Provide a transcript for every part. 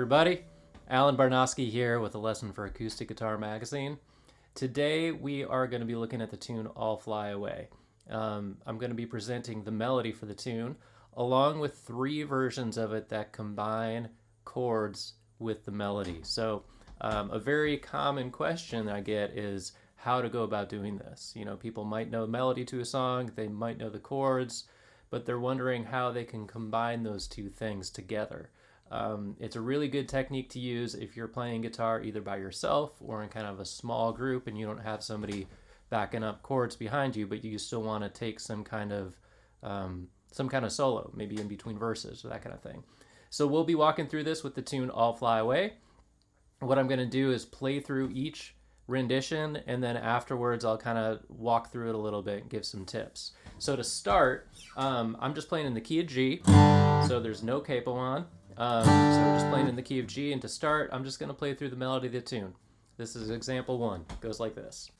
everybody. Alan Barnosky here with a lesson for Acoustic Guitar Magazine. Today we are going to be looking at the tune All Fly Away. I'm going to be presenting the melody for the tune along with 3 versions of it that combine chords with the melody. So a very common question I get is how to go about doing this. You know, people might know the melody to a song, they might know the chords, but they're wondering how they can combine those 2 things together. It's a really good technique to use if you're playing guitar either by yourself or in kind of a small group and you don't have somebody backing up chords behind you, but you still want to take some kind of solo, maybe in between verses or that kind of thing. So we'll be walking through this with the tune All Fly Away. What I'm going to do is play through each rendition, and then afterwards I'll kind of walk through it a little bit and give some tips. So to start, I'm just playing in the key of G, so there's no capo on. So we're just playing in the key of G, and to start, I'm just going to play through the melody of the tune. This is example 1. It goes like this.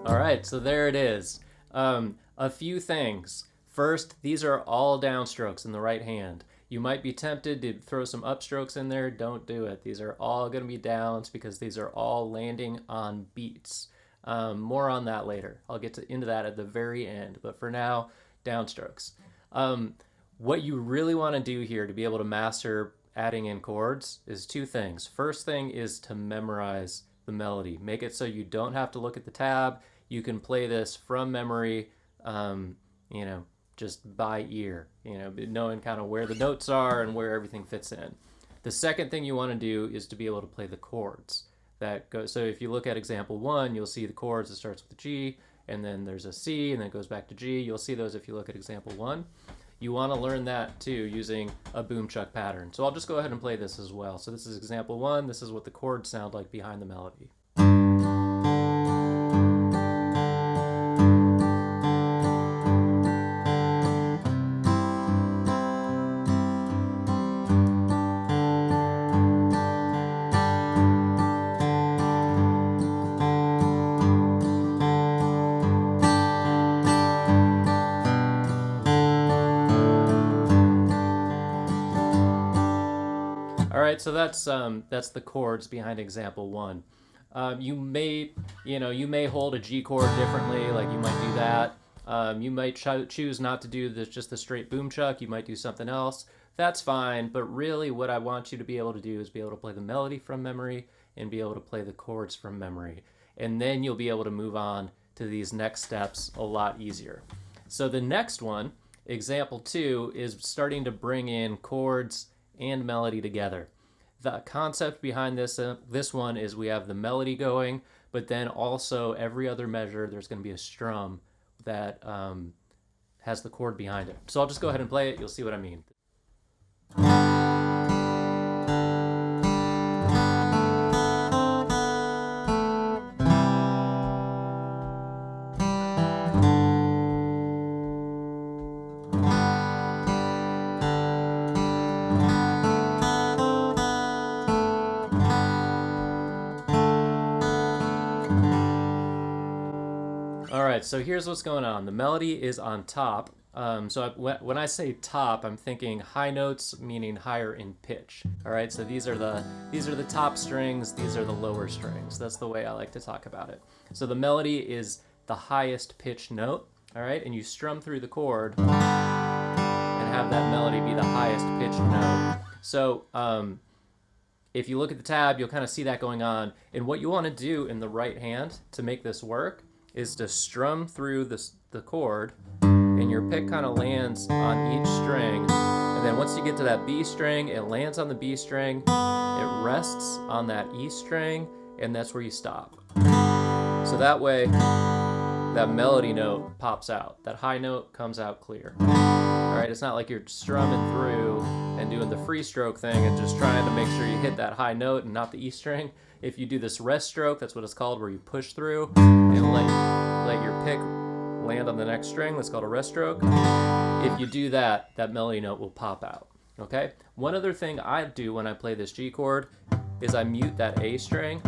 Alright, so there it is. A few things. First, these are all downstrokes in the right hand. You might be tempted to throw some upstrokes in there. Don't do it. These are all going to be downs because these are all landing on beats. More on that later. I'll get into that at the very end, but for now, downstrokes. What you really want to do here to be able to master adding in chords is 2 things. First thing is to memorize the melody. Make it so you don't have to look at the tab. You can play this from memory, just by ear, knowing kind of where the notes are and where everything fits in. The second thing you want to do is to be able to play the chords. So if you look at example 1, you'll see the chords. It starts with a G, and then there's a C, and then it goes back to G. You'll see those if you look at example 1. You want to learn that too using a boom chuck pattern. So I'll just go ahead and play this as well. So this is example 1. This is what the chords sound like behind the melody. Alright, so that's the chords behind example 1. You may hold a G chord differently, like you might do that. You might choose not to do just the straight boom chuck. You might do something else. That's fine, but really what I want you to be able to do is be able to play the melody from memory and be able to play the chords from memory. And then you'll be able to move on to these next steps a lot easier. So the next one, example 2, is starting to bring in chords and melody together. The concept behind this one is we have the melody going, but then also every other measure there's going to be a strum that has the chord behind it. So I'll just go ahead and play it. You'll see what I mean. Alright, so here's what's going on. The melody is on top. When I say top, I'm thinking high notes, meaning higher in pitch. Alright, so these are the top strings, these are the lower strings. That's the way I like to talk about it. So the melody is the highest pitch note, alright, and you strum through the chord and have that melody be the highest pitched note. So if you look at the tab, you'll kind of see that going on. And what you want to do in the right hand to make this work is to strum through the chord, and your pick kind of lands on each string, and then once you get to that B string, it lands on the B string, it rests on that E string, and that's where you stop. So that way, that melody note pops out. That high note comes out clear. Alright, it's not like you're strumming through and doing the free stroke thing and just trying to make sure you hit that high note and not the E string. If you do this rest stroke, that's what it's called, where you push through and let your pick land on the next string. That's called a rest stroke. If you do that, that melody note will pop out. Okay? One other thing I do when I play this G chord is I mute that A string.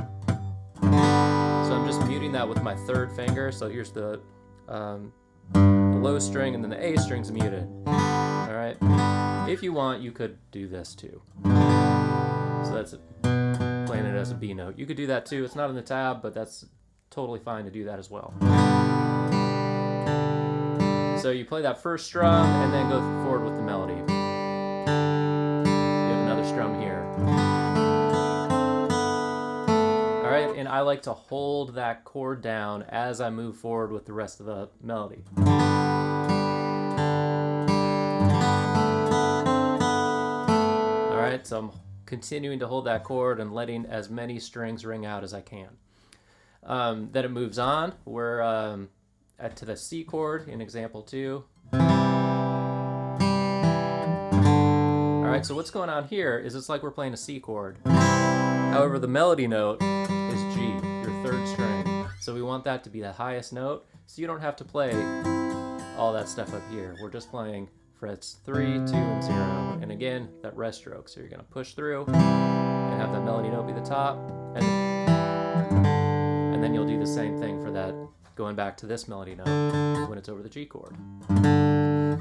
So I'm just muting that with my third finger. So here's the low string, and then the A string's muted. All right? If you want, you could do this too. So that's playing it as a B note. You could do that too. It's not in the tab, but that's totally fine to do that as well. So you play that first strum and then go forward with the melody. You have another strum here. All right, and I like to hold that chord down as I move forward with the rest of the melody. All right, so I'm continuing to hold that chord and letting as many strings ring out as I can. Then it moves on. We're to the C chord in example 2. All right, so what's going on here is it's like we're playing a C chord. However, the melody note is G, your third string. So we want that to be the highest note, so you don't have to play all that stuff up here. We're just playing frets 3, 2, and 0. And again, that rest stroke. So you're gonna push through and have the melody note be the top, and then you'll do the same thing for that, going back to this melody note when it's over the G chord.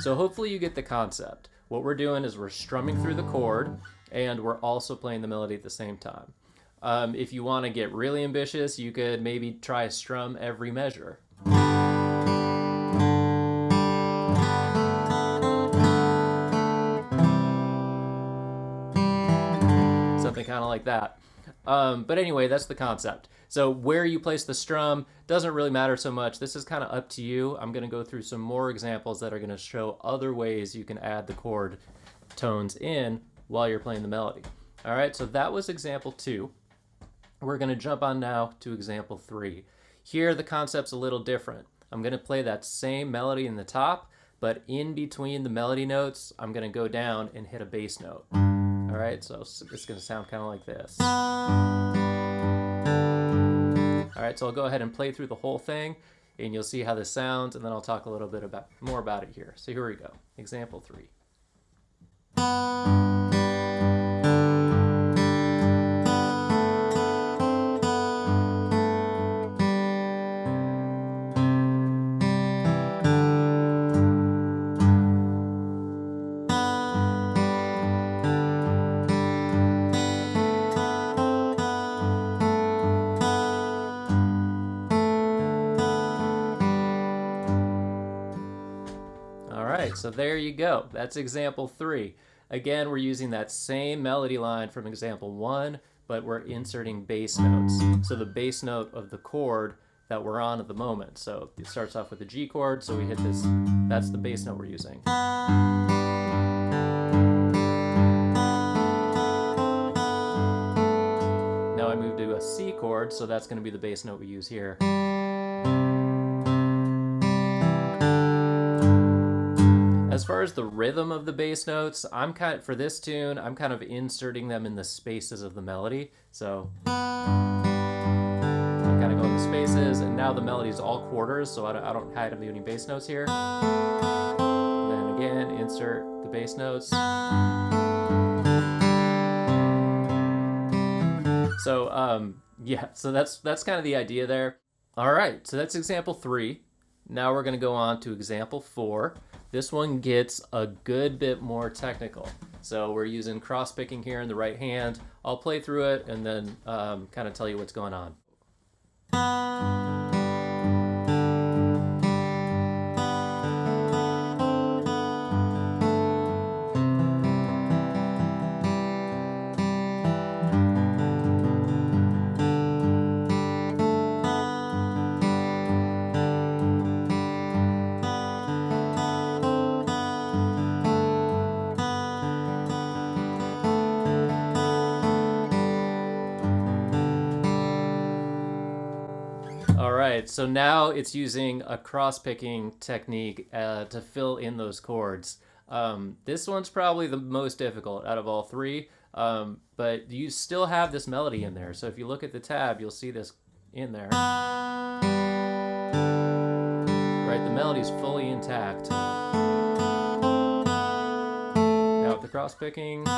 So hopefully you get the concept. What we're doing is we're strumming through the chord and we're also playing the melody at the same time. If you want to get really ambitious, you could maybe try strum every measure. Something kind of like that. But anyway, that's the concept. So where you place the strum doesn't really matter so much. This is kind of up to you. I'm going to go through some more examples that are going to show other ways you can add the chord tones in while you're playing the melody. All right, so that was example 2. We're going to jump on now to example 3. Here the concept's a little different. I'm going to play that same melody in the top, but in between the melody notes, I'm going to go down and hit a bass note. All right, so it's going to sound kind of like this. All right, so I'll go ahead and play through the whole thing, and you'll see how this sounds, and then I'll talk a little bit more about it here. So here we go. Example 3. So there you go. That's example 3. Again, we're using that same melody line from example 1, but we're inserting bass notes. So the bass note of the chord that we're on at the moment. So it starts off with the G chord, so we hit this, that's the bass note we're using. Now I move to a C chord, so that's going to be the bass note we use here. As far as the rhythm of the bass notes, for this tune, I'm kind of inserting them in the spaces of the melody. So I'm kind of going to spaces, and now the melody is all quarters, so I don't have any bass notes here. Then again, insert the bass notes. So yeah, so that's kind of the idea there. All right, so that's example 3. Now we're going to go on to example 4. This one gets a good bit more technical. So we're using cross-picking here in the right hand. I'll play through it and then kind of tell you what's going on. Alright, so now it's using a cross-picking technique to fill in those chords. This one's probably the most difficult out of all three, but you still have this melody in there. So if you look at the tab, you'll see this in there. Right, the melody's fully intact. Now with the cross picking. All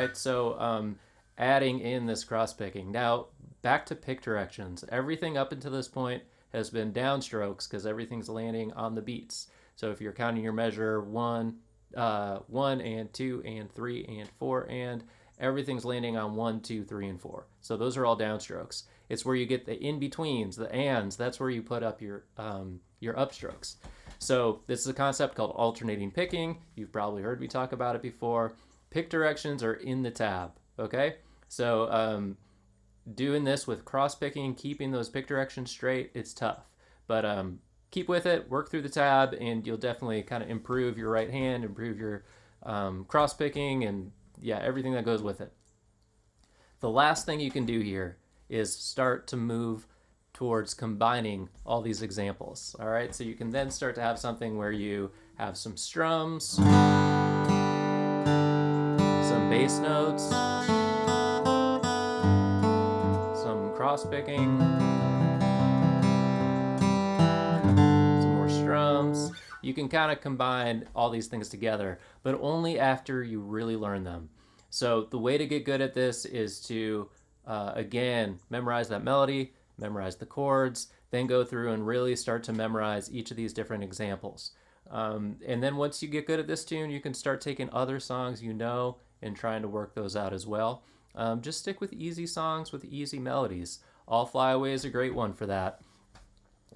right, so adding in this cross picking. Now back to pick directions. Everything up until this point has been downstrokes because everything's landing on the beats. So if you're counting your measure 1, 1 and 2 and 3 and 4 and everything's landing on 1, 2, 3, and 4. So those are all downstrokes. It's where you get the in-betweens, the ands. That's where you put up your upstrokes. So this is a concept called alternating picking. You've probably heard me talk about it before. Pick directions are in the tab, okay? So doing this with cross picking, keeping those pick directions straight, it's tough. But keep with it, work through the tab, and you'll definitely kind of improve your right hand, improve your cross picking, and yeah, everything that goes with it. The last thing you can do here is start to move towards combining all these examples. All right, so you can then start to have something where you have some strums, some bass notes, some cross picking, some more strums. You can kind of combine all these things together, but only after you really learn them. So the way to get good at this is to, again, memorize that melody, memorize the chords, then go through and really start to memorize each of these different examples. And then once you get good at this tune, you can start taking other songs you know and trying to work those out as well. Just stick with easy songs with easy melodies. All Fly Away is a great one for that.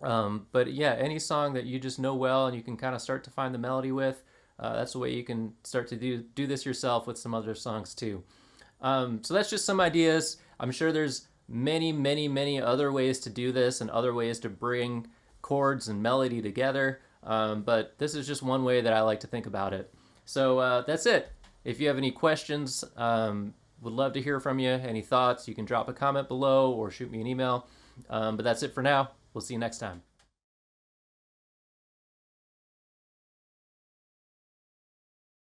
But yeah, any song that you just know well and you can kind of start to find the melody with, that's the way you can start to do this yourself with some other songs too. So that's just some ideas. I'm sure there's many other ways to do this and other ways to bring chords and melody together. But this is just one way that I like to think about it. So that's it. If you have any questions, would love to hear from you. Any thoughts, you can drop a comment below or shoot me an email. But that's it for now. We'll see you next time.